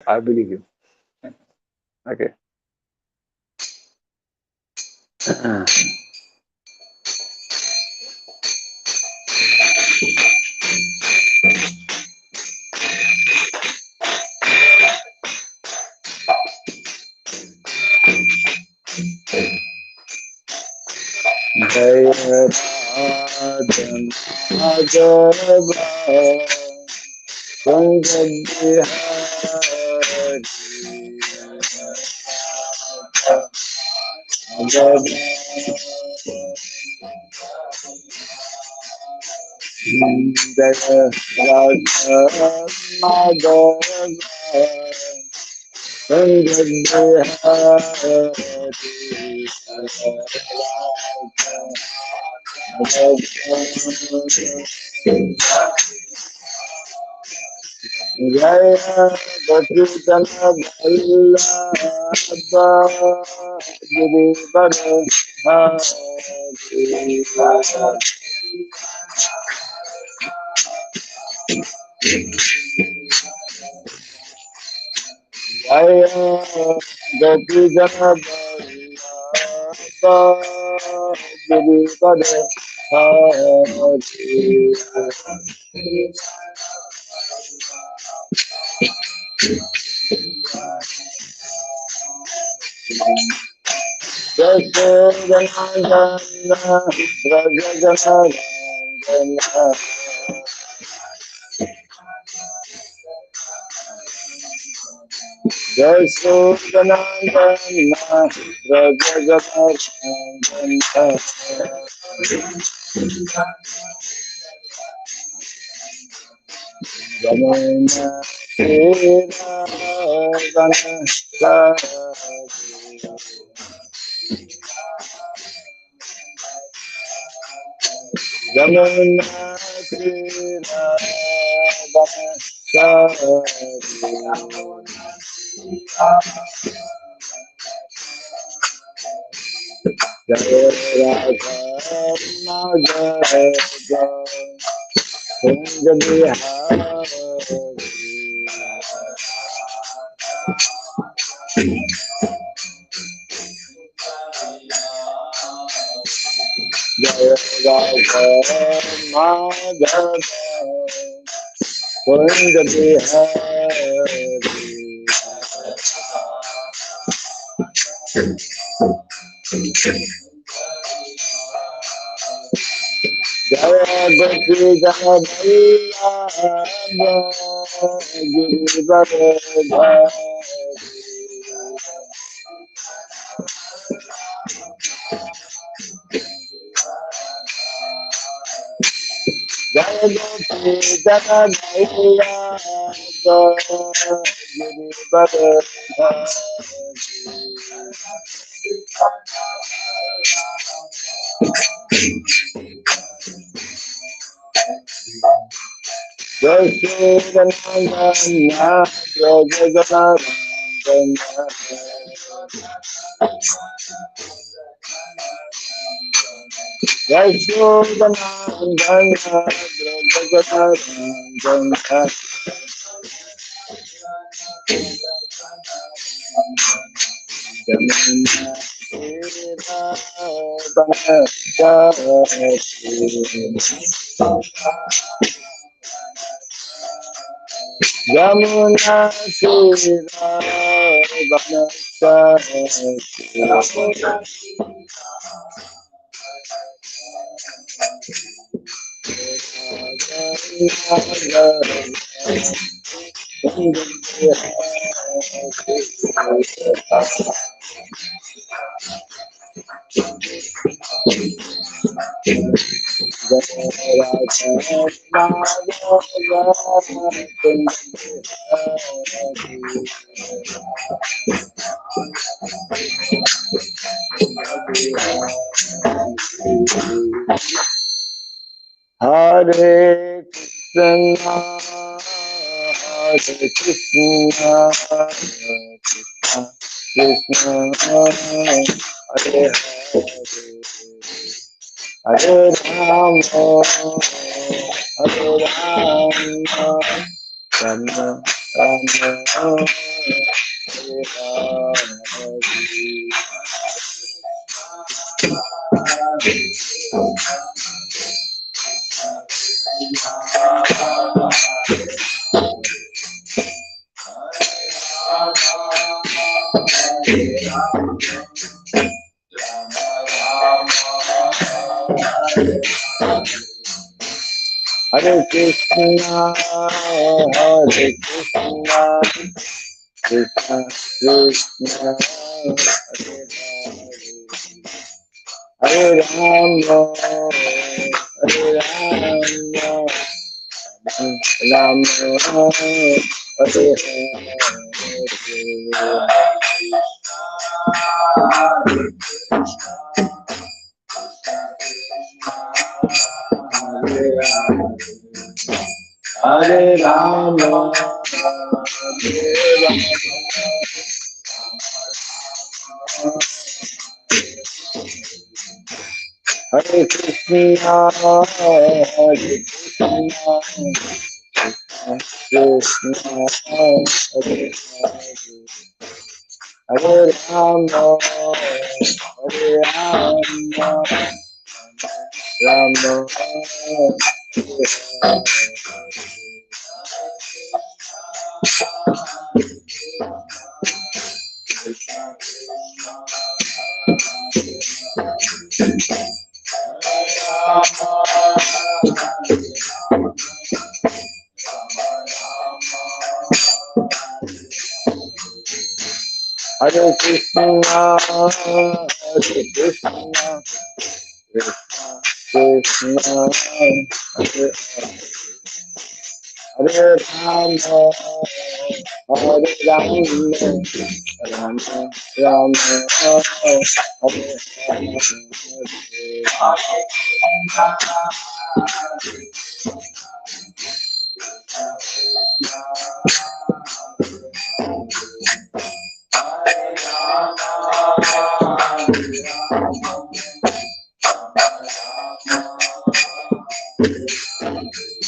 I believe you. Okay. Jai Radha Madhava Jaya Gopitana Ballabha Girivara Hari Jaya Gopitana Ballabha Girivara Hari Yasodhanandana Rajajanandana Yasodhanandana Rajajanandana Jamuna Sira Vanasa Jamuna Sira Jaya Radha Madhava Kunja Jaya Radha Madhava Kunja Jaya Gopi Jaya Girivara Jaya Gopi Jaya Girivara Yasodhanandana Rajajanandana Yasodhanandana Rajajanandana Jamuna Sira Vanasa Jamuna Sira Vanasa Hare Krishna, Hare Krishna, Krishna Krishna, Hare Hare, Hare Rama, Hare Rama, Rama Rama Hare Hare Krishna, Krishna Krishna, Hare Rama, Hare Rama, Rama Hare Hare Rama, Hare Krishna, Krishna Hare Hare Rama, Hare Rama, Rama Hare Krishna, Krishna Krishna, Hare Hare Rama, Hare Rama, Rama Rama, Hare Hare Krishna, Krishna Krishna, Hare Rama, Hare Rama, Rama Hare Hare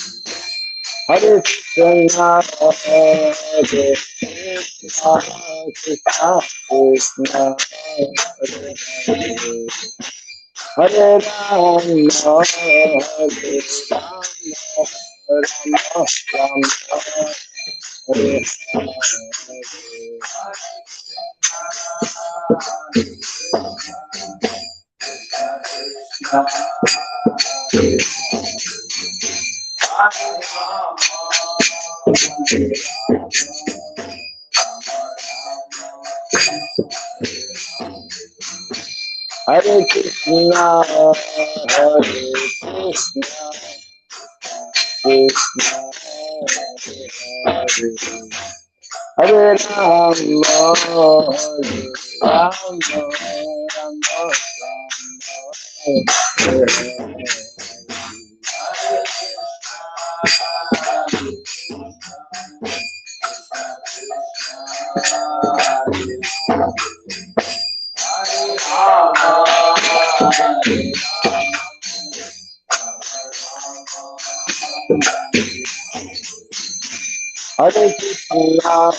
Krishna, Hare Krishna, Krishna Hare Rama, Hare Rama, Rama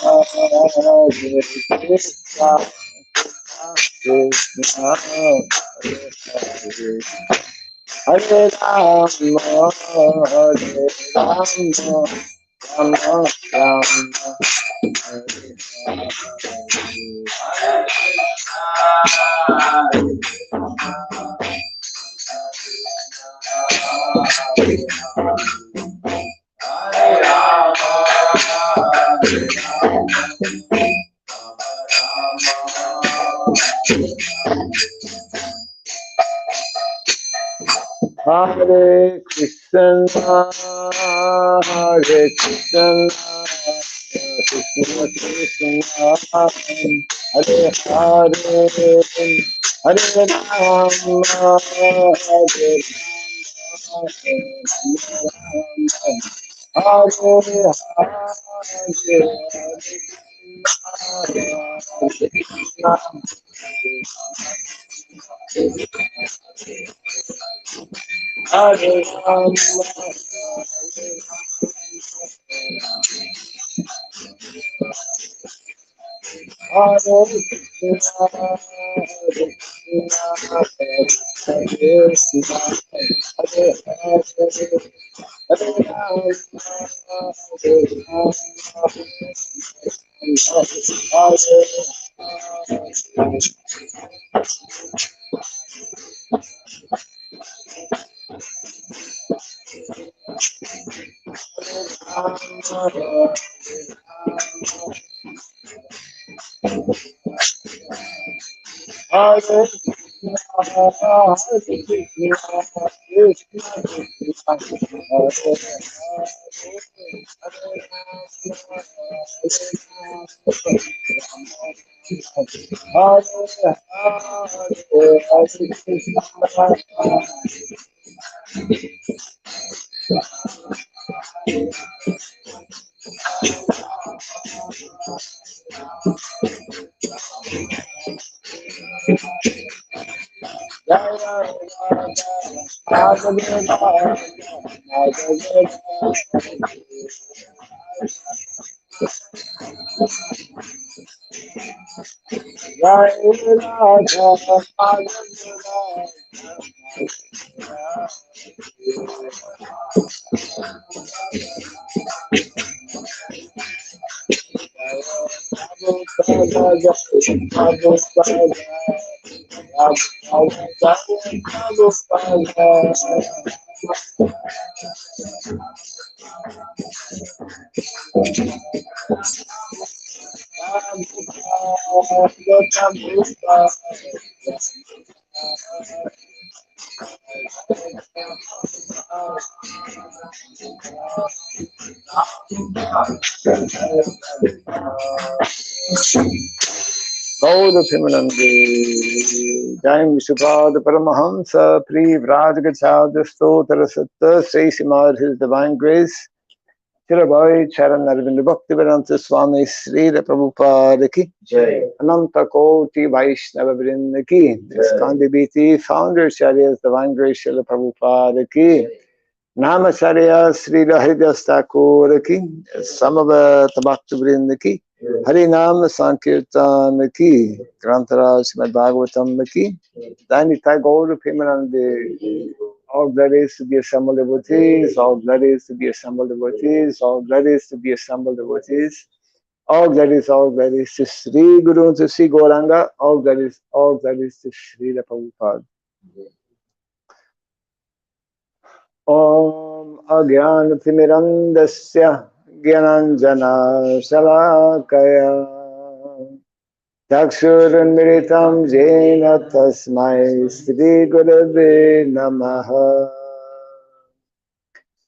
Hare Hare Krishna, Hare Krishna, Krishna Hare Rama, Hare Rama, Rama Rama Hare Krishna, Hare Krishna, Krishna Krishna, Hare Hare, Hare Rama, Hare Hare Hare Hare Krishna, Hare Krishna, Hare Hare, Hare Rama, Hare Rama, Gauda Pimanandi, Jaim Vishupad Paramahamsa, Pri Vrajagachad Stotra Satta, Sri Simad, His Divine Grace, Chirabhai Charan Arvinda Bhakti Vedanta Swami Sri Prabhupada Ki, Ananta Koti Vaishnava Vrinda Ki, Skandi BT Founder Charyas Divine Grace Srila Prabhupada Ki, Namacharya Sri Hridas Thakur Ki, Samava Tabhakti Vrinda Ki, Harinam Sankirtan Ki, Grantaraj SrimadBhagavatam Ki, Danitai Gaur Pimanandi, all glorious to be assembled devotees, all glorious to be assembled devotees, all glorious to be assembled devotees, all glorious to Sri Guru, to Sri Gauranga, all glorious to Sri Prabhupada. Om Agyan Timirandasya Gyananjana Shalakaya Chakshurunmiritam Jena Tasmai Sri Gurave Namaha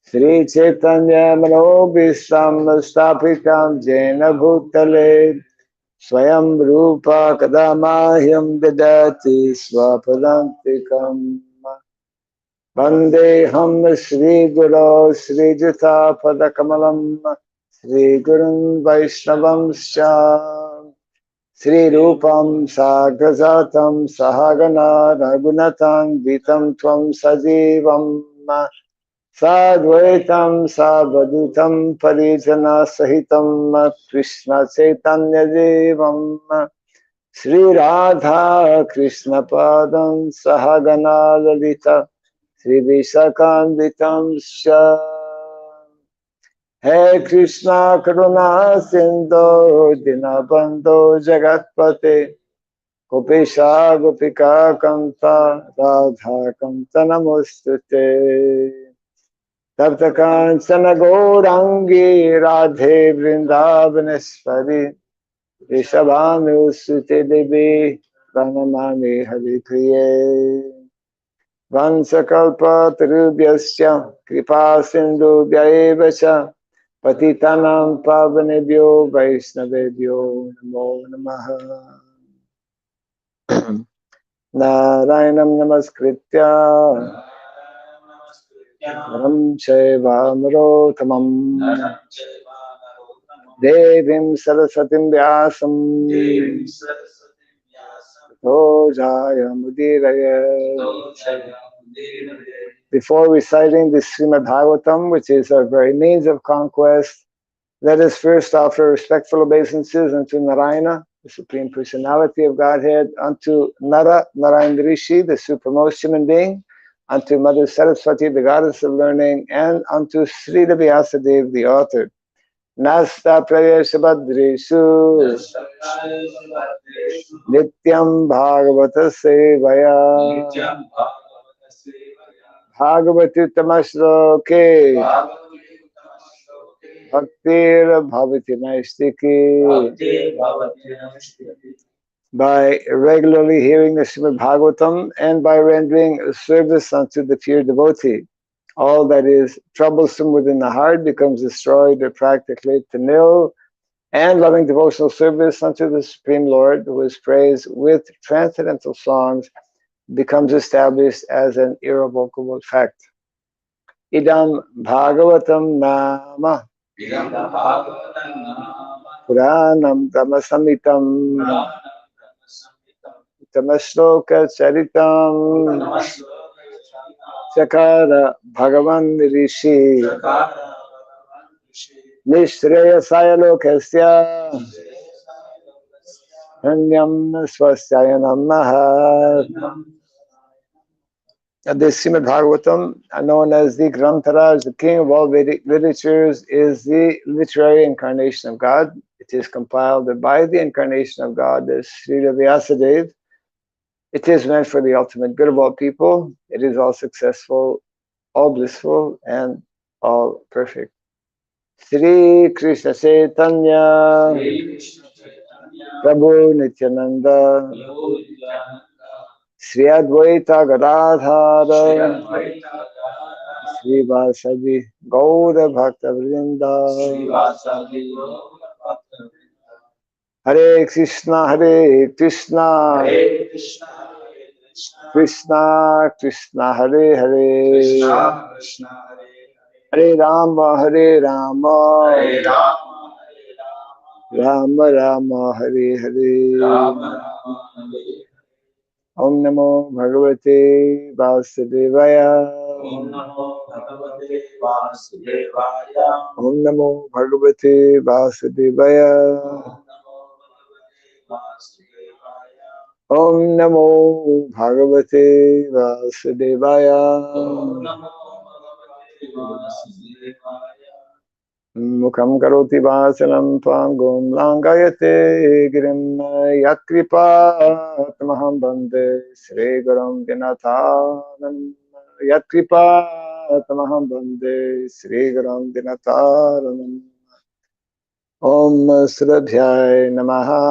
Sri Chaitanya Manobhishtam Stapitam Jena Bhutale Swayam Rupa Kadamahyam Vidati Swapadantikam Vandeham Sri Guru Sri Jita Padakamalam Sri Gurun Vaishnavam Sham Sri Rupam Sagrajatam Sahagana Raghunatang Vitam Tvam Sajivam Sadvaitam Savadutam Parijana Sahitam Krishna Chaitanya Devam Sri Radha Krishna Padam Sahagana Lalita Sri Vishakanditam Shah Hey Krishna Karuna Sindhu Dinabandhu Jagatpate Gopesha Gopika Kanta Radha Kanta Namostute Tapta Kancana Gaurangi Radhe Vrindavaneshwari Rishabhanu Sute Devi Pranamami Hari Priye Vansakalpa Tarubhyasya Kripa Sindhu Vyaevacha Patitanam Pavanebhyo Vaishnavebhyo Namo Namaha Narayanam Namaskritya Naram Chaiva Narotamam Devim Sarasatim Vyasam Jaya Mudiraya. Before reciting the SrimadBhagavatam, which is our very means of conquest, Let us first offer respectful obeisances unto Narayana, the Supreme Personality of Godhead, unto Nara, Narayana Rishi, the supremmost human being, unto Mother Saraswati, the goddess of learning, and unto Sridham Mayapur, the author. Nasta Prayesha Badreshu Nityam Bhagavata Sevaya Bhagavati Tamashloke Bhaktir Bhavati Naistiki. By regularly hearing the SrimadBhagavatam and by rendering service unto the pure devotee, all that is troublesome within the heart becomes destroyed or practically to nil, and loving devotional service unto the Supreme Lord, who is praised with transcendental songs, becomes established as an irrevocable fact. Idam Bhagavatam Nama Puranam Brahmasamitam Tamashloka Charitam Chakara Bhagavan Rishi Nishreya Sayalokasya Hanyam Swasthayanam Maha. The Srimad Bhagavatam, known as the Grantaraj, the king of all Vedic literatures, is the literary incarnation of God. It is compiled by the incarnation of God, the Sridham Mayapur. It is meant for the ultimate good of all people. It is all successful, all blissful, and all perfect. Sri Krishna Chaitanya Prabhu Nityananda Sri Advaita Gadadhara Sri Vasadi Gaura Bhakta Vrinda. Hare Krishna Krishna Krishna Hare Hare Hare Rama Rama Rama Hare Hare. Om Namo Bhagavate Vasudevaya. Om Namo Bhagavate Vasudevaya. Om Namo Bhagavate Vasudevaya. Mukham karoti vasalam tvangum langayate girim yatkripa tamaham bande Sri Gurum Dinataram yatkripa tamaham bande Sri Gurum Dinataram. Om Sridhyay Namaha.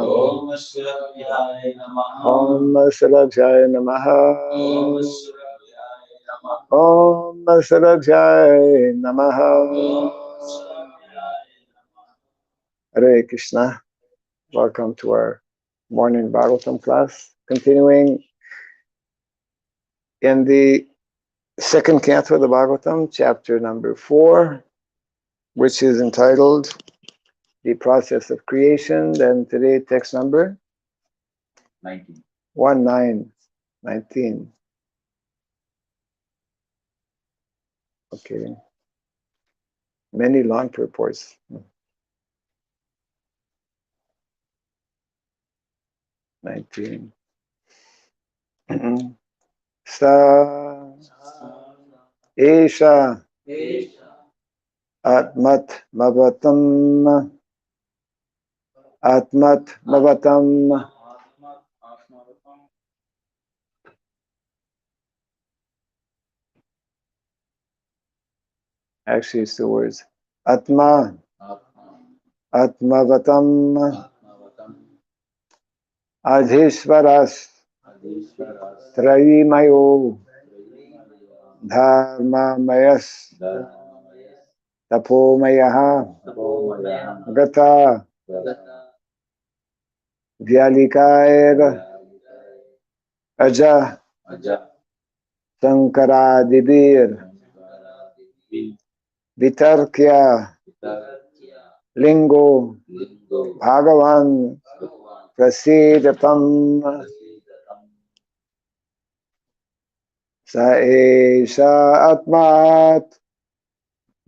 Om Sridhyay Namaha. Om Sridhyay Namaha. Om Sridhyay Namaha. Hare Krishna. Welcome to our morning Bhagavatam class. Continuing in the second canto of the Bhagavatam, chapter number 4, which is entitled The Process of Creation. And today, text number 19. 19. Okay. Many long purports. 19. Sa Esha Atmat Mavatam Atmat Mavatam Actually, it's the words Atma Atmavatam Adhishvaras Trayimayo Dharma Mayas Tapomayaha Gata Vyalikair Aja Sankaradibir Vitarkya Lingo Bhagavan Prasidatam Sa Esha Atmat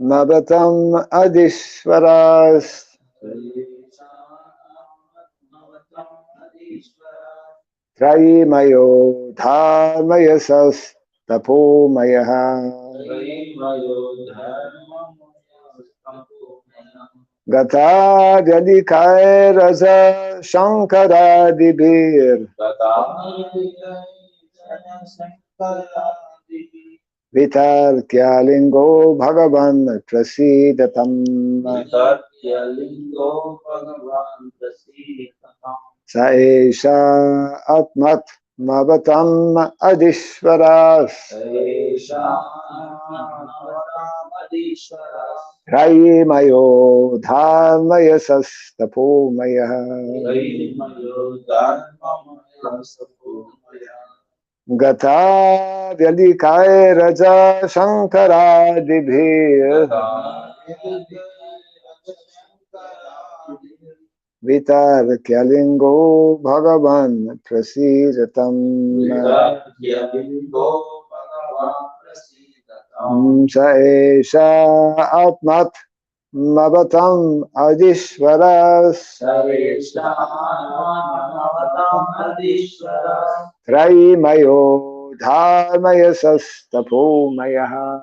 Mavatam Adishvaras Trayimayo Dharmayasas Tapomayaha Gata Jadikaya Raja Shankaradibir Vitarkyalingo Bhagavan Prasidatam Saesha Atmat Mavatam Adishvaras Trayimayo Dharmayasas Tapomayaha Gata Vyadikaya Raja Shankaradibhir Vitarkyalingo Bhagavan Prasidatam Saesha Atmat Mavatam Adishvaras Trayimayo Dharmayasas Tapomayaha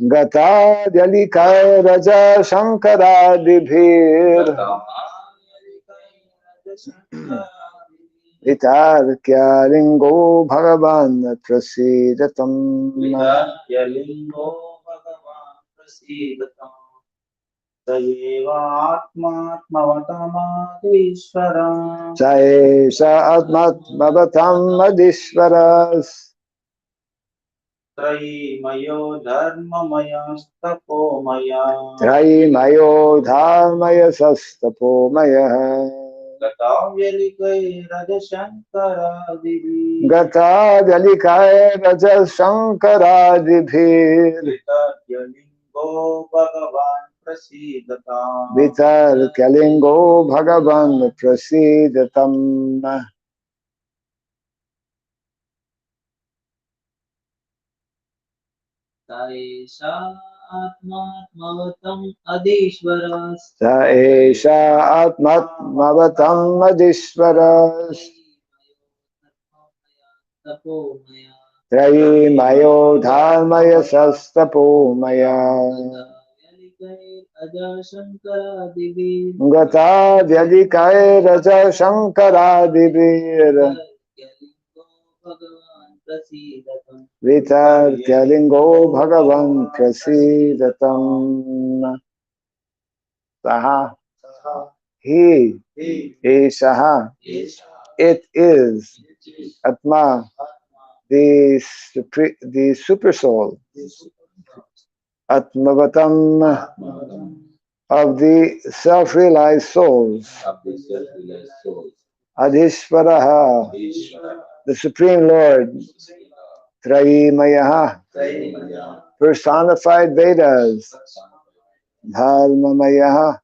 Gata Dyalikaya Raja Shankaradibhir Vitarkyalingo Bhagavan Prasidatam Saesha Atmat Mavatam Adishvaras Trayimayo Dharmayasas Tapomayaha Gata Dyalikaya Raja Shankaradibhir Vitarkyalingo Bhagavan Prasidatam Saesha Atmat Mavatam Adishvaras Saesha Atmat Mavatam Adishvaras Trayimayo Dharmayasas Tapomaya Gata Vyadikaya Raja Shankaradibhir Vitarkyalingo Bhagavan Prasidatam Saha He Saha It is Atma the super soul Atmavatam of the self-realized souls Adhishvaraha the Supreme Lord Trayimayaha personified Vedas Dharmamayaha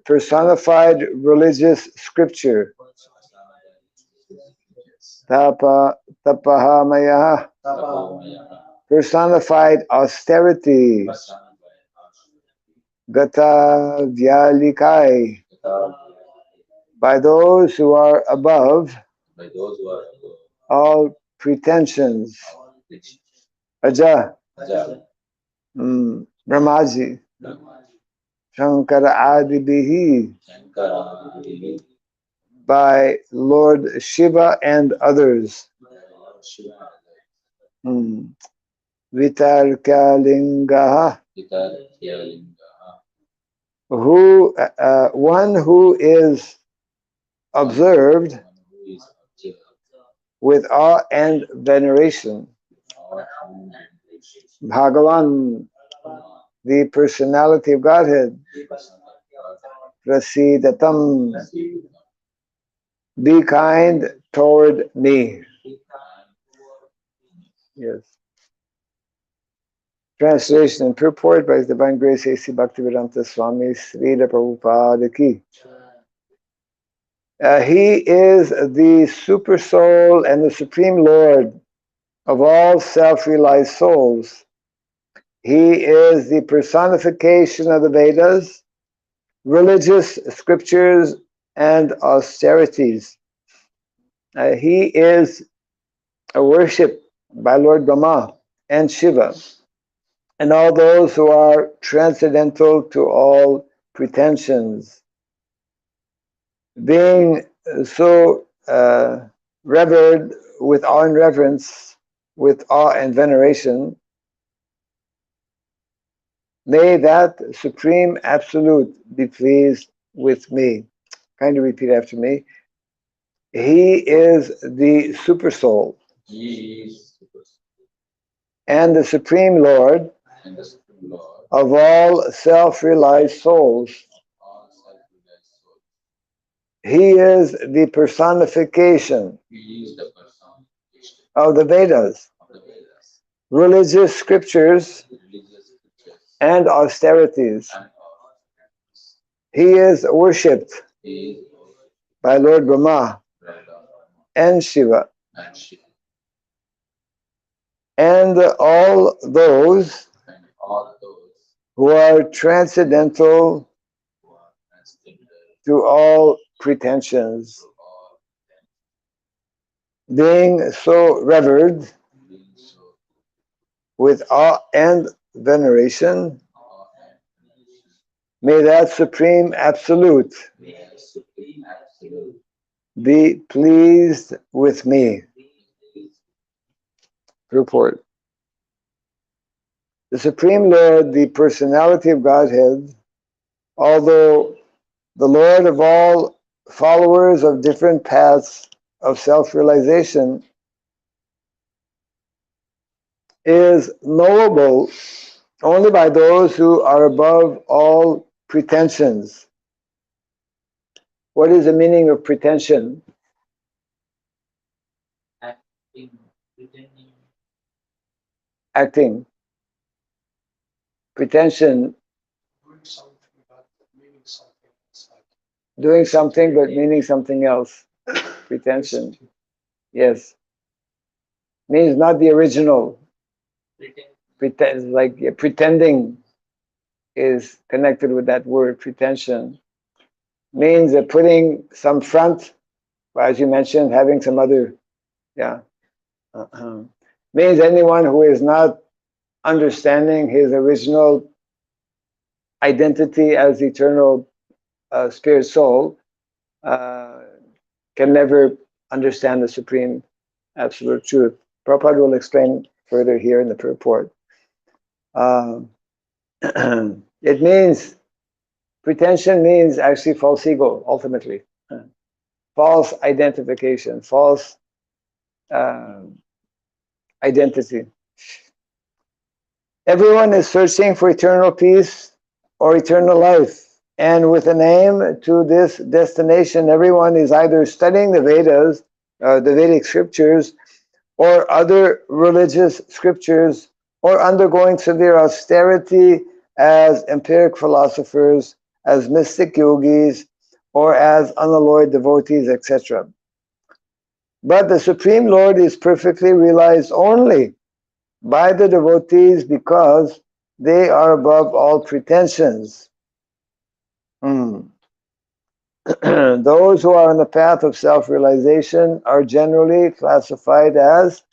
personified religious scripture Tapahamayaha personified austerity Gata Vyalikai by those who are above all pretensions Aja Brahmaji Shankara Adibihi by Lord Shiva and others Vitarkalingaha who one who is observed with awe and veneration Bhagavan the personality of Godhead Prasidatam be kind toward me. Yes. Translation and purport by His Divine Grace A.C. Bhaktivedanta Swami Srila Prabhupada Ki. He is the super soul and the Supreme Lord of all self-realized souls. He is the personification of the Vedas, religious scriptures, and austerities. He is a worship by Lord Brahma and Shiva, and all those who are transcendental to all pretensions. Being so revered with awe and reverence, with awe and veneration, may that Supreme Absolute be pleased with me. Kindly repeat after me. He is the Super Soul and the Supreme Lord of all self-realized souls. He is the personification of the Vedas, religious scriptures, and austerities. He is worshipped by Lord Brahma and Shiva, and all those who are transcendental to all pretensions. Being so revered with awe and veneration, may that Supreme Absolute be pleased with me. Report. The Supreme Lord, the personality of Godhead, although the Lord of all followers of different paths of self-realization, is knowable only by those who are above all pretensions. What is the meaning of pretension? Acting, pretending. Acting. Pretension. Doing something but meaning something else. Pretension. Yes. Means not the original. Pretend, like pretending is connected with that word, pretension. Means putting some front, as you mentioned, having some other, yeah. Means anyone who is not understanding his original identity as eternal spirit soul can never understand the Supreme Absolute Truth. Prabhupada will explain further here in the purport. It means, pretension means actually false ego, ultimately. False identification, false identity. Everyone is searching for eternal peace or eternal life. And with an aim to this destination, everyone is either studying the Vedas, the Vedic scriptures, or other religious scriptures, or undergoing severe austerity as empiric philosophers, as mystic yogis, or as unalloyed devotees, etc. But the Supreme Lord is perfectly realized only by the devotees because they are above all pretensions. Those who are on the path of self-realization are generally classified as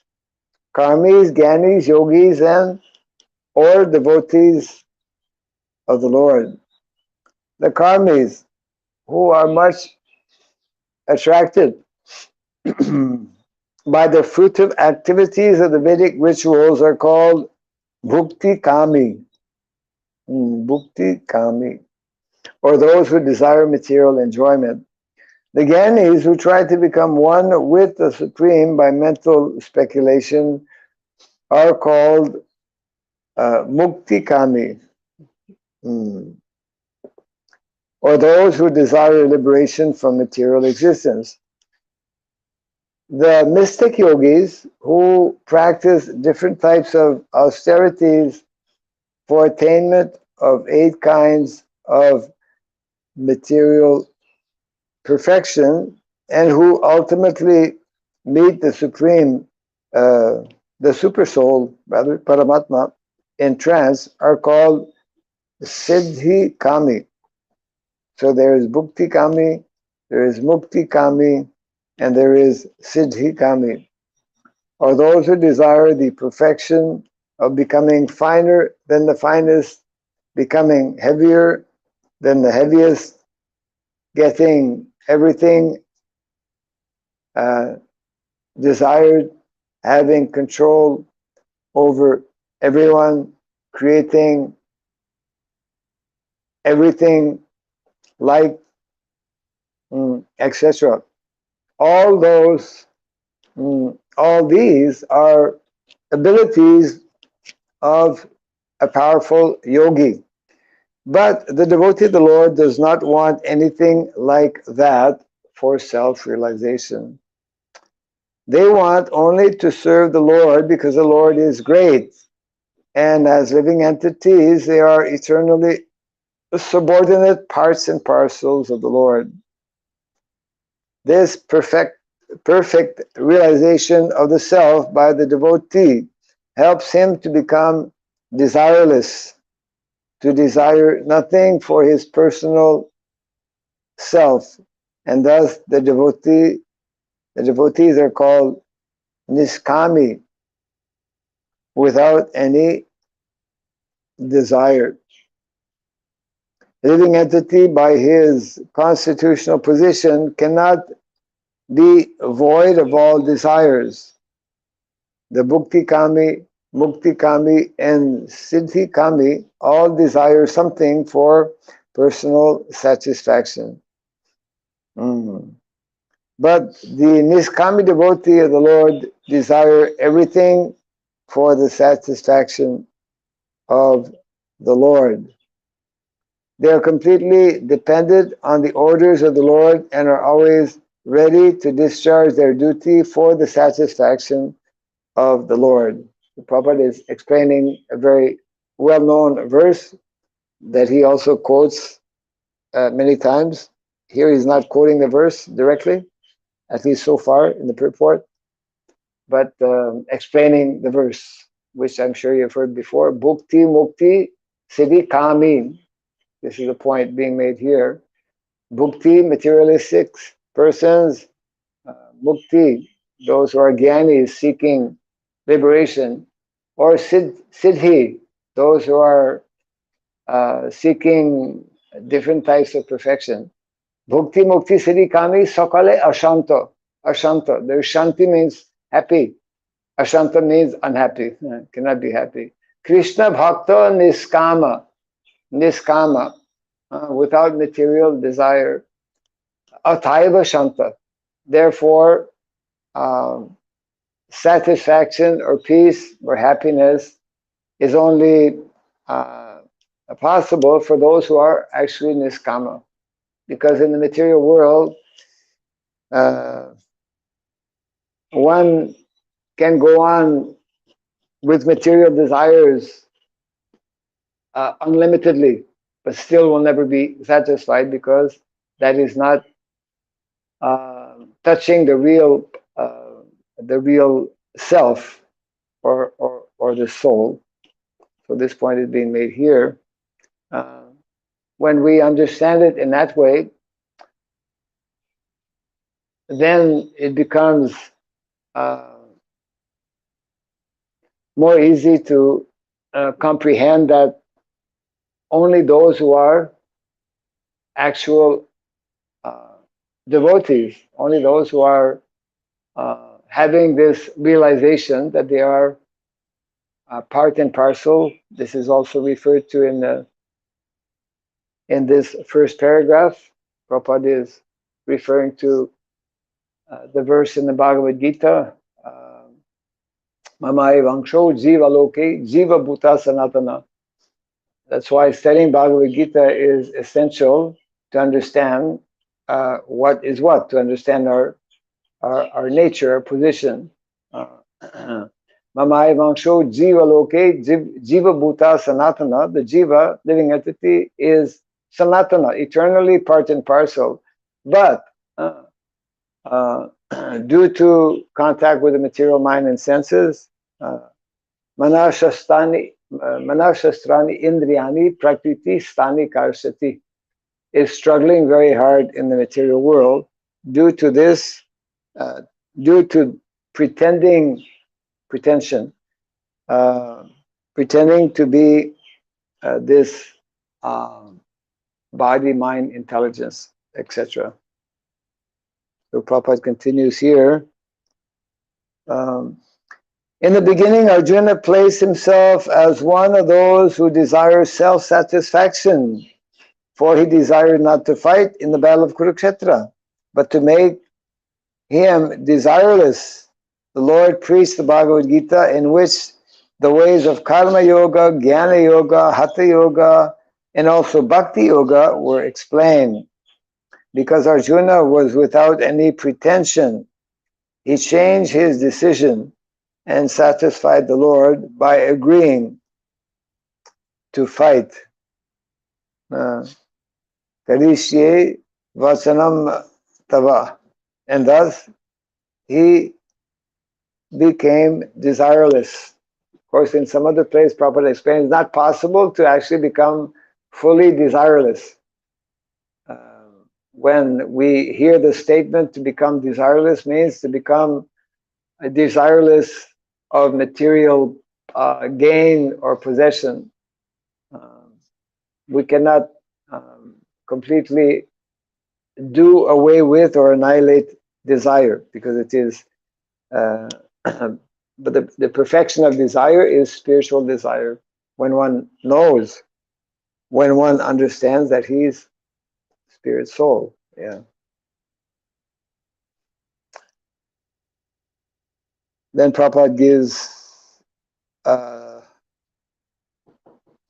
karmis, gyanis, yogis, and or devotees of the Lord. The karmis, who are much attracted by the fruitive activities of the Vedic rituals, are called bhukti kami. Bhukti kami, or those who desire material enjoyment. The Gyanis, who try to become one with the Supreme by mental speculation, are called mukti kami, or those who desire liberation from material existence. The mystic yogis, who practice different types of austerities for attainment of 8 kinds of material perfection, and who ultimately meet the Supreme the super soul, rather, Paramatma, in trance are called Siddhi Kami. So there is Bhukti Kami, there is Mukti Kami, and there is Siddhi Kami, or those who desire the perfection of becoming finer than the finest, becoming heavier than the heaviest, getting everything desired, having control over everyone, creating everything like, etc. All those, all these are abilities of a powerful yogi. But the devotee of the Lord does not want anything like that for self-realization. They want only to serve the Lord because the Lord is great. And as living entities, they are eternally subordinate parts and parcels of the Lord. This perfect realization of the self by the devotee helps him to become desireless, to desire nothing for his personal self. And thus the devotees are called niskami, without any desire. Living entity by his constitutional position cannot be void of all desires. The Bhukti Kami, Mukti Kami, and Siddhi Kami all desire something for personal satisfaction. But the Niskami devotee of the Lord desire everything for the satisfaction of the Lord. They are completely dependent on the orders of the Lord and are always ready to discharge their duty for the satisfaction of the Lord. The Prabhupada is explaining a very well-known verse that he also quotes many times. Here he's not quoting the verse directly, at least so far in the purport, but explaining the verse, which I'm sure you've heard before. Bhukti Mukti Siddhi Kami. This is the point being made here. Bhukti, materialistic persons. Mukti, those who are jnanis seeking liberation. Or Siddhi, those who are seeking different types of perfection. Bhukti, Mukti, Siddhi, Kami, Sakale, Ashanta. Ashanta. There's Shanti means happy. Ashanta means unhappy. Cannot be happy. Krishna Bhakta Niskama. Niskama. Without material desire. Ataiva Shanta. Therefore, satisfaction or peace or happiness is only possible for those who are actually niskama. Because in the material world, one can go on with material desires unlimitedly, but still will never be satisfied because that is not touching the real self or the soul. So this point is being made here. When we understand it in that way, then it becomes more easy to comprehend that only those who are actual devotees, only those who are having this realization that they are part and parcel. This is also referred to in this first paragraph. Prabhupada is referring to the verse in the Bhagavad Gita, Mamai Vangsho Jiva Loke Jiva Bhuta Sanatana. That's why studying Bhagavad Gita is essential to understand what is what, to understand our nature, our position. Mamai Vangsho Jiva Loke Jiva Bhuta Sanatana. The Jiva, living entity, is Sanatana, eternally part and parcel. But due to contact with the material mind and senses, Manashastrani indriyani prakriti stani karsati, is struggling very hard in the material world due to this, due to pretension, pretending to be this body, mind, intelligence, etc. So Prabhupada continues here. In the beginning, Arjuna placed himself as one of those who desire self-satisfaction, for he desired not to fight in the battle of Kurukshetra, but to make him desireless. The Lord preached the Bhagavad Gita, in which the ways of Karma Yoga, Jnana Yoga, Hatha Yoga, and also Bhakti Yoga were explained. Because Arjuna was without any pretension, he changed his decision and satisfied the Lord by agreeing to fight. Karishye Vasanam Tava. And thus he became desireless. Of course, in some other place, Prabhupada explains, it's not possible to actually become fully desireless. When we hear the statement to become desireless, means to become desireless of material gain or possession. We cannot completely do away with or annihilate desire, because it is but the perfection of desire is spiritual desire, when one knows, when one understands that he's spirit soul. Yeah. Then Prabhupada gives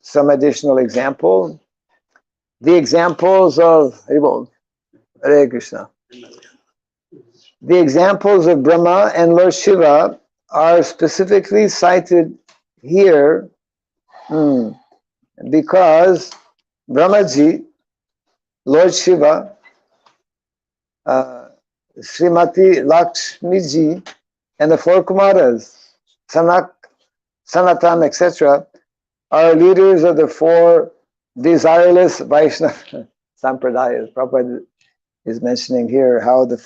some additional example. The examples of Hare Krishna. The examples of Brahma and Lord Shiva are specifically cited here because Brahmaji, Lord Shiva, Srimati Lakshmiji, and the four Kumaras, Sanatan, etc., are leaders of the four desireless Vaishnava Sampradayas. Prabhupada is mentioning here how there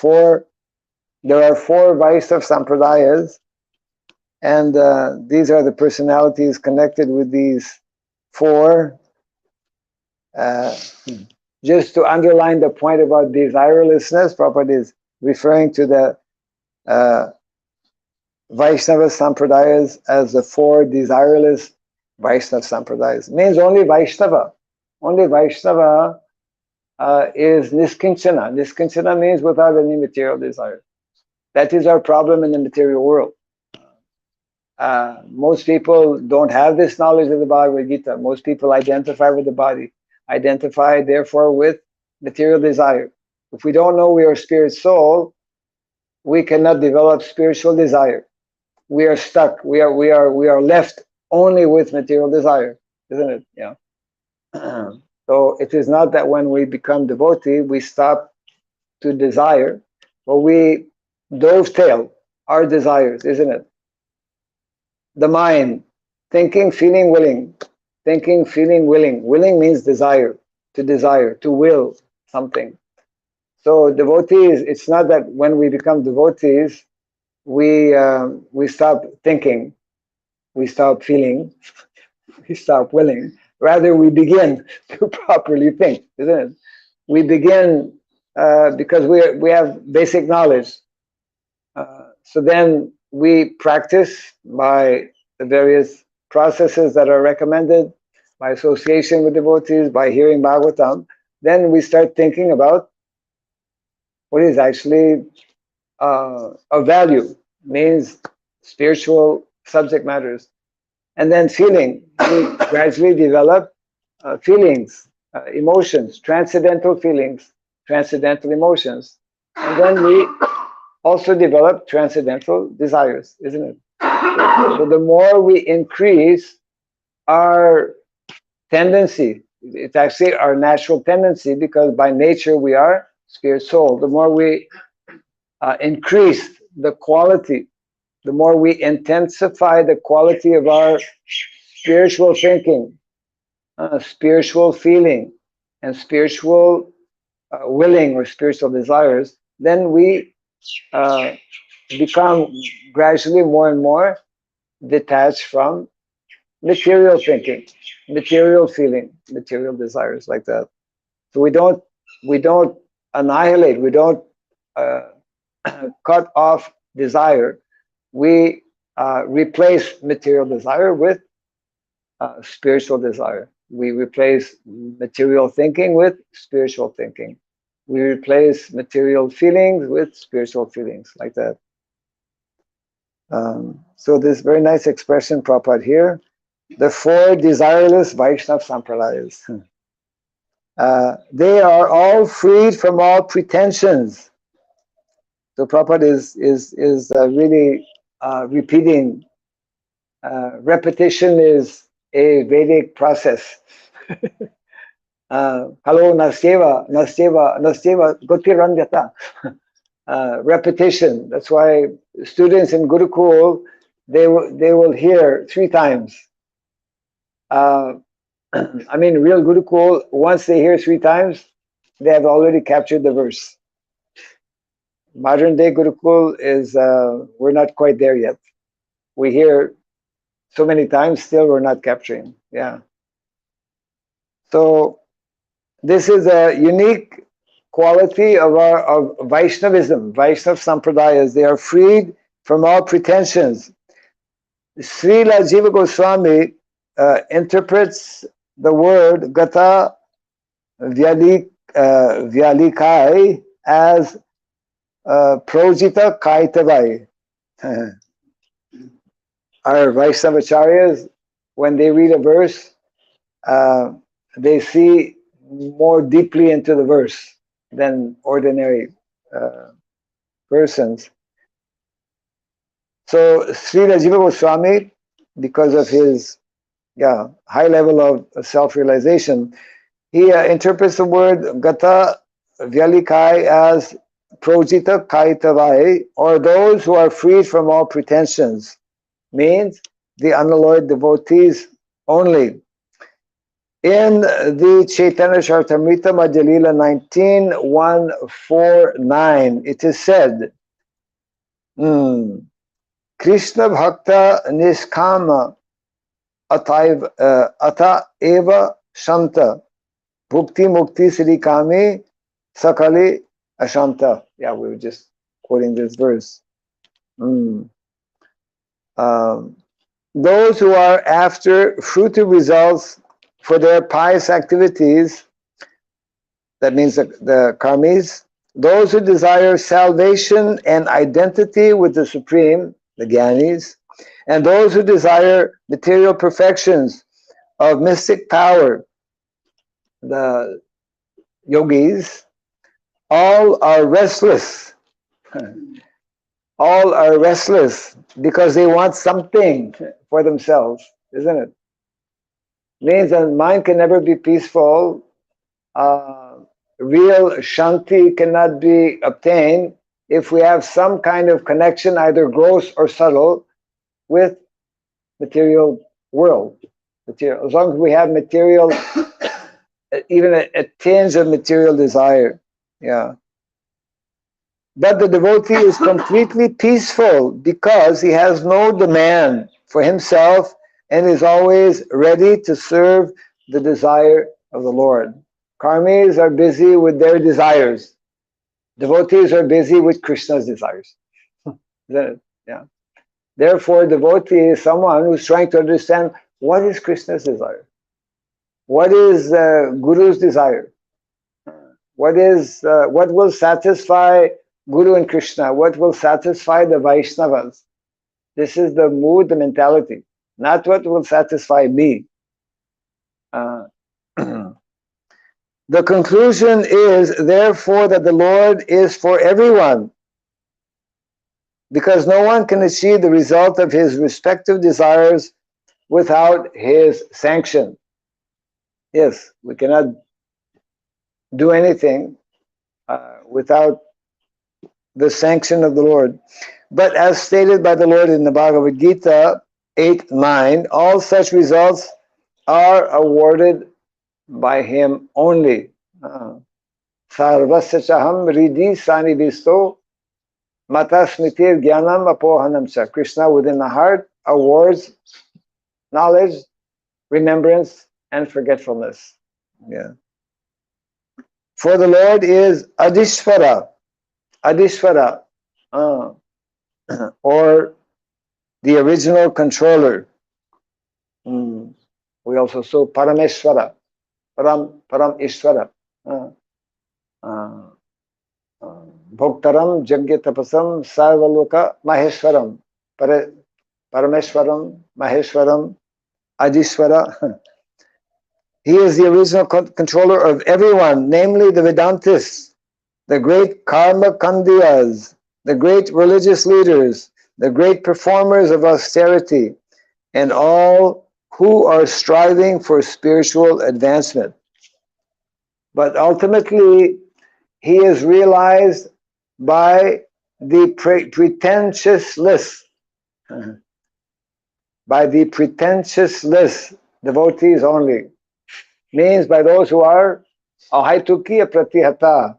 are four Vaishnava Sampradayas, and these are the personalities connected with these four. Just to underline the point about desirelessness, Prabhupada is referring to the Vaishnava Sampradayas as the four desireless Vaishnava Sampradayas. It means only Vaishnava. Only Vaishnava is Niskinchana. Niskinchana means without any material desire. That is our problem in the material world. Most people don't have this knowledge of the Bhagavad Gita. Most people identify with the body, identify therefore with material desire. If we don't know we are spirit soul, we cannot develop spiritual desire. We are stuck. We are left only with material desire, isn't it? Yeah. So it is not that when we become devotee, we stop to desire, but we dovetail our desires, isn't it? The mind, thinking, feeling, willing. Thinking, feeling, willing. Willing means desire, to will something. So devotees, it's not that when we become devotees, we stop thinking, we stop feeling, we stop willing. Rather, we begin to properly think, isn't it? We begin because we have basic knowledge. So then we practice by the various processes that are recommended, by association with devotees, by hearing Bhagavatam. Then we start thinking about what is actually of value, means spiritual subject matters. And then feeling, we gradually develop feelings, emotions, transcendental feelings, transcendental emotions. And then we also develop transcendental desires, isn't it? So the more we increase our tendency, it's actually our natural tendency, because by nature we are spirit soul. The more we increase the quality the more we intensify the quality of our spiritual thinking, spiritual feeling, and spiritual willing or spiritual desires, then we become gradually more and more detached from material thinking, material feeling, material desires like that. So we don't annihilate, we don't cut off desire. We replace material desire with spiritual desire. We replace material thinking with spiritual thinking. We replace material feelings with spiritual feelings, like that. So this very nice expression, Prabhupada here, the four desireless Vaishnava Sampradayas. They are all freed from all pretensions. So Prabhupada is really repeating. Repetition is a Vedic process. Hello, Nasteva, Gotirandhyata. Repetition. That's why students in Gurukul, they will hear 3 times. I mean, real Gurukul, once they hear 3 times, they have already captured the verse. Modern day Gurukul is, we're not quite there yet. We hear so many times, still we're not capturing. Yeah. So this is a unique quality of Vaishnavism, Vaishnav Sampradayas. They are freed from all pretensions. Srila Jiva Goswami interprets the word Gata Vyalikai as Projita Kaitavai. Our Vaishnavacharyas, when they read a verse, they see more deeply into the verse than ordinary persons. So Srila Jiva Goswami, because of his high level of self-realization, he interprets the word Gata Vyalikai as Projita Kaitavai, or those who are freed from all pretensions, means the unalloyed devotees only. In the Chaitanya Charitamrita Madhya-lila 19:149, it is said, Krishna Bhakta Niskama Ata Eva Shanta Bhukti Mukti Srikami Sakali Ashanta. Yeah, we were just quoting this verse. Those who are after fruitive results for their pious activities, that means the karmis, those who desire salvation and identity with the Supreme, the Gyanis, and those who desire material perfections of mystic power, the yogis, all are restless. All are restless because they want something for themselves, isn't it? Means that mind can never be peaceful. Real shanti cannot be obtained if we have some kind of connection, either gross or subtle, with material world. As long as we have material, even a tinge of material desire. Yeah. But the devotee is completely peaceful because he has no demand for himself and is always ready to serve the desire of the Lord. Karmis are busy with their desires. Devotees are busy with Krishna's desires. Yeah. Therefore, devotee is someone who's trying to understand what is Krishna's desire. What is Guru's desire? What will satisfy Guru and Krishna? What will satisfy the Vaishnavas? This is the mood, the mentality, not what will satisfy me. The conclusion is, therefore, that the Lord is for everyone, because no one can achieve the result of his respective desires without his sanction. Yes, we cannot do anything without the sanction of the Lord. But as stated by the Lord in the Bhagavad Gita 8:9, all such results are awarded by Him only. Sarvasya chaham ridi sanivisto mata smritir jnanam apohanam cha. Krishna within the heart awards knowledge, remembrance, and forgetfulness. Yeah. For the Lord is Adishvara, Adishvara, or the original controller. We also saw Parameshvara, Param Ishvara, Bhoktaram Jagya Tapasam Sarvaloka Maheshwaram, Parameshwaram, Maheshwaram, Adishvara. He is the original controller of everyone, namely the Vedantists, the great Karma Kandiyas, the great religious leaders, the great performers of austerity, and all who are striving for spiritual advancement. But ultimately, he is realized by the pretentiousness, by the pretentiousness devotees only. Means by those who are ahaitukiya pratihata,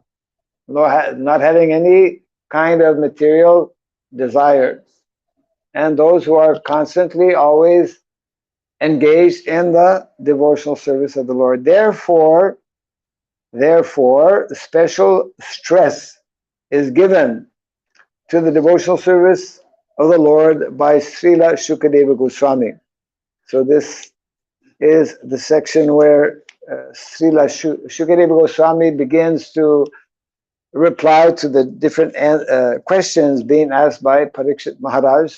not having any kind of material desire, and those who are constantly always engaged in the devotional service of the Lord. Therefore, special stress is given to the devotional service of the Lord by Srila Shukadeva Goswami. So this is the section where Srila Shukadeva Goswami begins to reply to the different questions being asked by Parikshit Maharaj.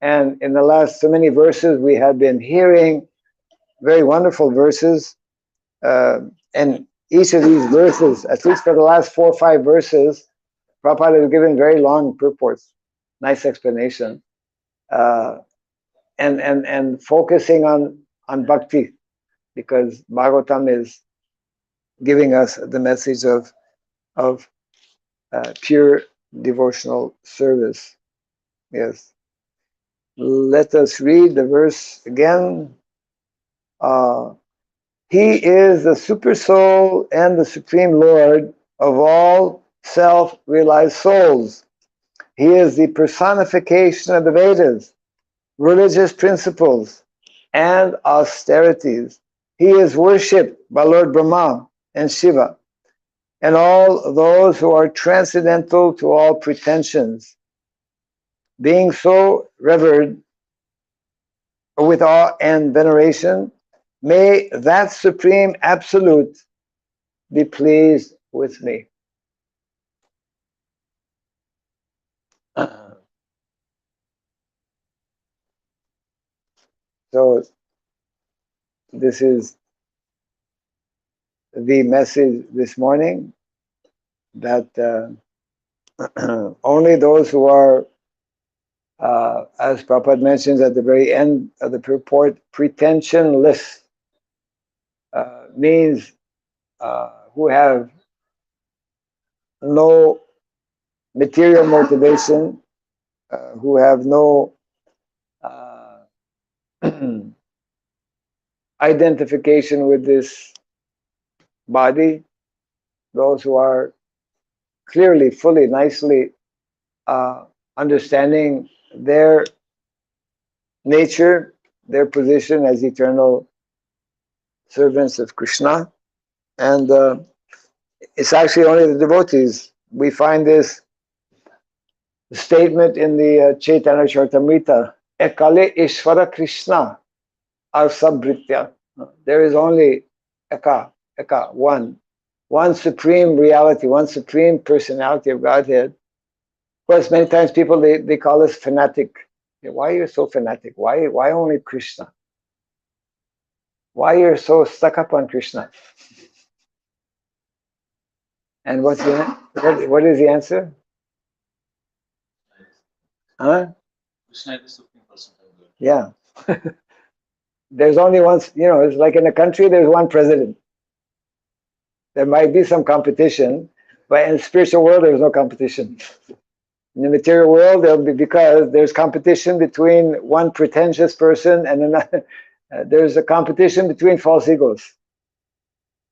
And in the last so many verses, we have been hearing very wonderful verses. And each of these verses, at least for the last 4 or 5 verses, Prabhupada has given very long purports, nice explanation, and focusing on bhakti, because Bhagavatam is giving us the message of pure devotional service. Yes. Let us read the verse again. He is the super soul and the supreme Lord of all self-realized souls. He is the personification of the Vedas, religious principles, and austerities. He is worshipped by Lord Brahma and Shiva, and all those who are transcendental to all pretensions. Being so revered with awe and veneration, may that Supreme Absolute be pleased with me. So this is the message this morning, that only those who are, as Prabhupada mentions at the very end of the purport, pretensionless, means who have no material motivation, who have no identification with this body, those who are clearly, fully, nicely understanding their nature, their position as eternal servants of Krishna. And it's actually only the devotees. We find this statement in the Chaitanya Charitamrita, Ekale Ishvara Krishna Arsabhritya. There is only Eka, one supreme reality, one supreme personality of Godhead. Of course, many times people, they call us fanatic. Why are you so fanatic? Why only Krishna? Why you're so stuck up on Krishna? And what is the answer? Huh? Krishna is the supreme person. Yeah. There's only one, it's like in a country, there's one president. There might be some competition, but in the spiritual world, there's no competition. In the material world, there'll be, because there's competition between one pretentious person and another. There's a competition between false egos.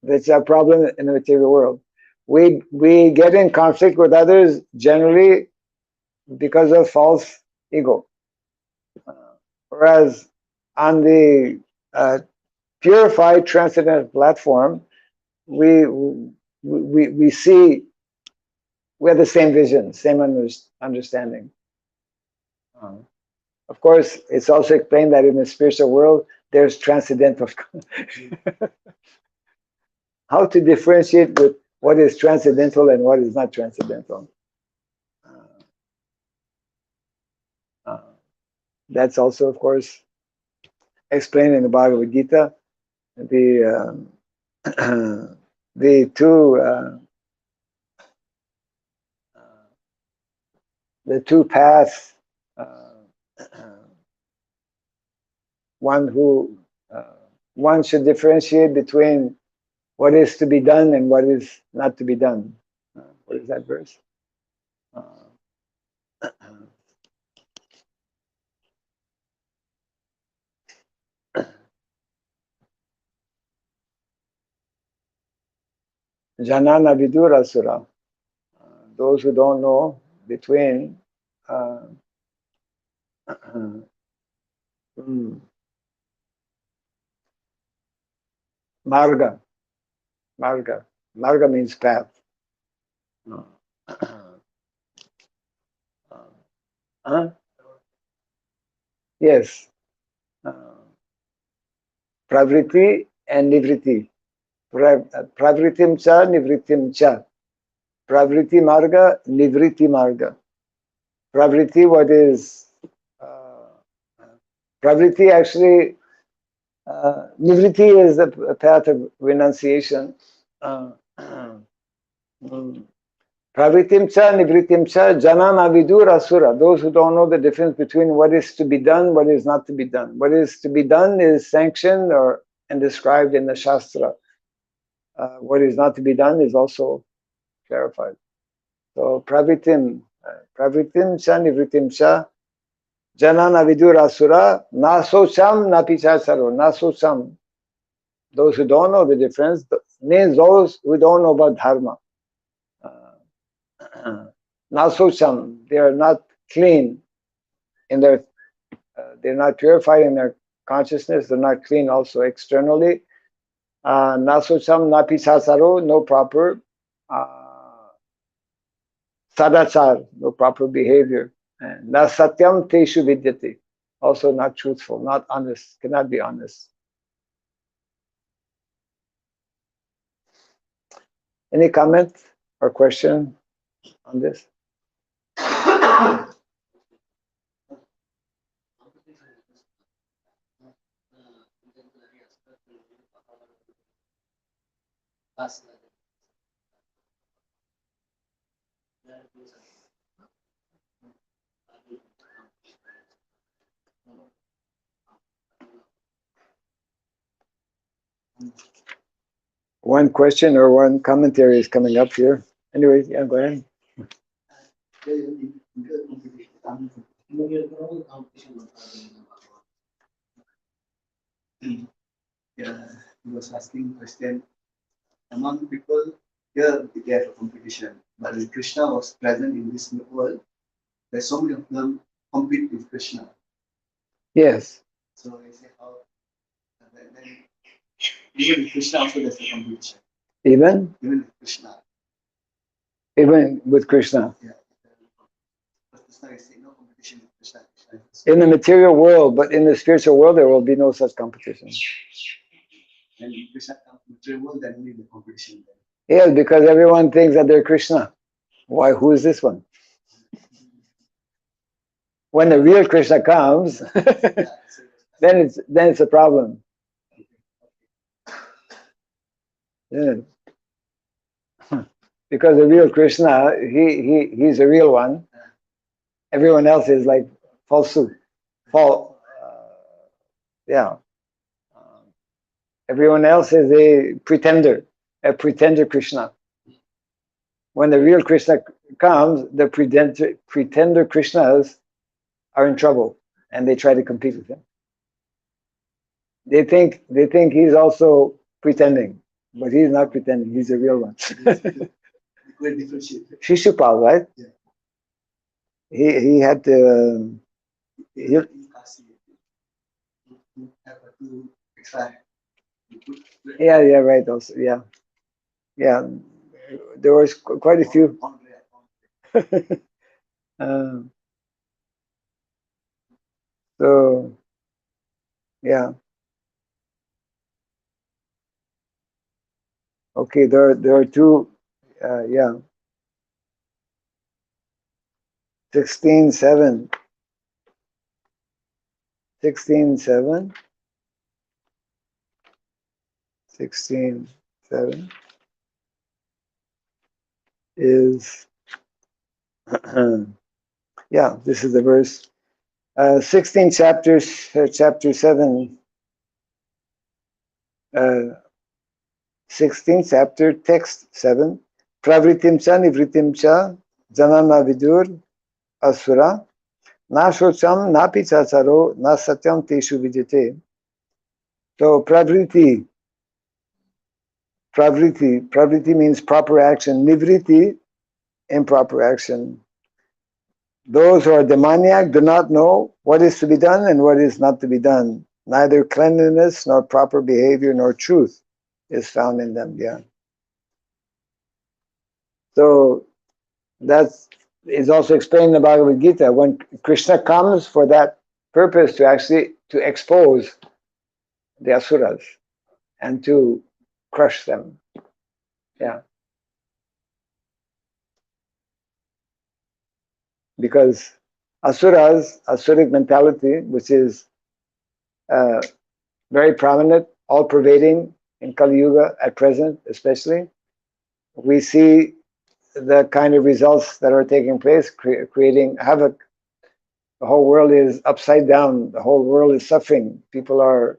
That's a problem in the material world. We get in conflict with others generally because of false ego. Whereas on the purified transcendental platform, we see, we have the same vision, same understanding. Of course, it's also explained that in the spiritual world, there's transcendental. How to differentiate with what is transcendental and what is not transcendental. That's also, of course, explained in the Bhagavad Gita. The two paths. One should differentiate between what is to be done and what is not to be done. What is that verse? Janana vidura sura. Those who don't know between marga. Marga means path. Yes. Pravriti and nivriti. Pravritim cha, nivritim cha. Pravriti marga, nivriti marga. Pravriti, what is Pravriti actually, nivriti is a path of renunciation. Pravritim cha, nivritim cha, janana vidur asura. Those who don't know the difference between what is to be done, what is not to be done. What is to be done is sanctioned and described in the Shastra. What is not to be done is also clarified. So pravritim cha, nivritim cha, janana vidur asura, nasocham napichasaro. Nasocham. Those who don't know the difference means those who don't know about dharma. Nasocham, they are not clean in their, they're not purified in their consciousness, they're not clean also externally. Nasocham napisasaro, no proper sadachar, no proper behavior. And nasatyam teshu vidyati, also not truthful, not honest, cannot be honest. Any comment or question on this? One question or one commentary is coming up here. Anyway, yeah, go ahead. Yeah, he was asking question. Among people here, they have a competition, but when Krishna was present in this world, there's so many of them compete with Krishna. Yes. So they say how, then even with Krishna also there's a competition. Even With Krishna. Even with Krishna. Yeah. But Krishna is saying no competition with Krishna. In the material world, but in the spiritual world, there will be no such competition. And if Krishna comes to the material world, then only the competition. Yes, because everyone thinks that they're Krishna. Why? Who is this one? When the real Krishna comes, then it's a problem. Yeah. Because the real Krishna, he's the real one. Everyone else is like false. Yeah. Everyone else is a pretender Krishna. when the real Krishna comes, the pretender Krishnas are in trouble, and they try to compete with him. They think he's also pretending, but he's not pretending. He's the real one. Great differentiate. Shishupal, right? Yeah. He had to. He, You can't see it. You have to extract. You put yeah, right. Also, yeah. There was quite a few. on there. Um, so, yeah. Okay, there are two. 16:7. 16:7. 16:7 is this is the verse. 16 chapters, chapter 7. 16 chapter, text 7. Pravritim cha nivritim cha janana vidur asura na shocham na pichacharo na satyam teshu vijete. So pravriti means proper action. Nivriti, improper action. Those who are demoniac do not know what is to be done and what is not to be done. Neither cleanliness nor proper behavior nor truth is found in them. Yeah. So that is also explained in the Bhagavad Gita. When Krishna comes for that purpose, to expose the asuras and to crush them. Yeah. Because asuric mentality, which is very prominent, all pervading in Kali Yuga at present, especially, we see the kind of results that are taking place, creating havoc. The whole world is upside down. The whole world is suffering. People are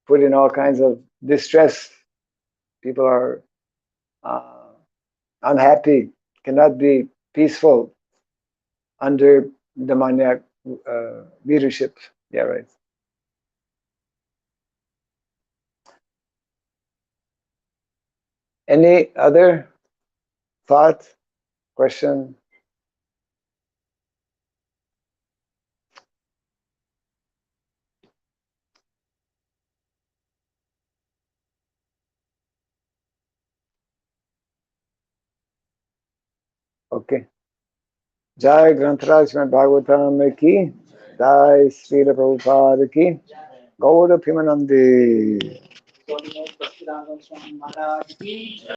put in all kinds of distress. People are unhappy, cannot be peaceful under demoniac leadership. Yeah, right. Any other thought, question? Okay. Jai Grantaraj Bhagavatam ki, Jai Srila Prabhupada ki, Gaura Pimanandi.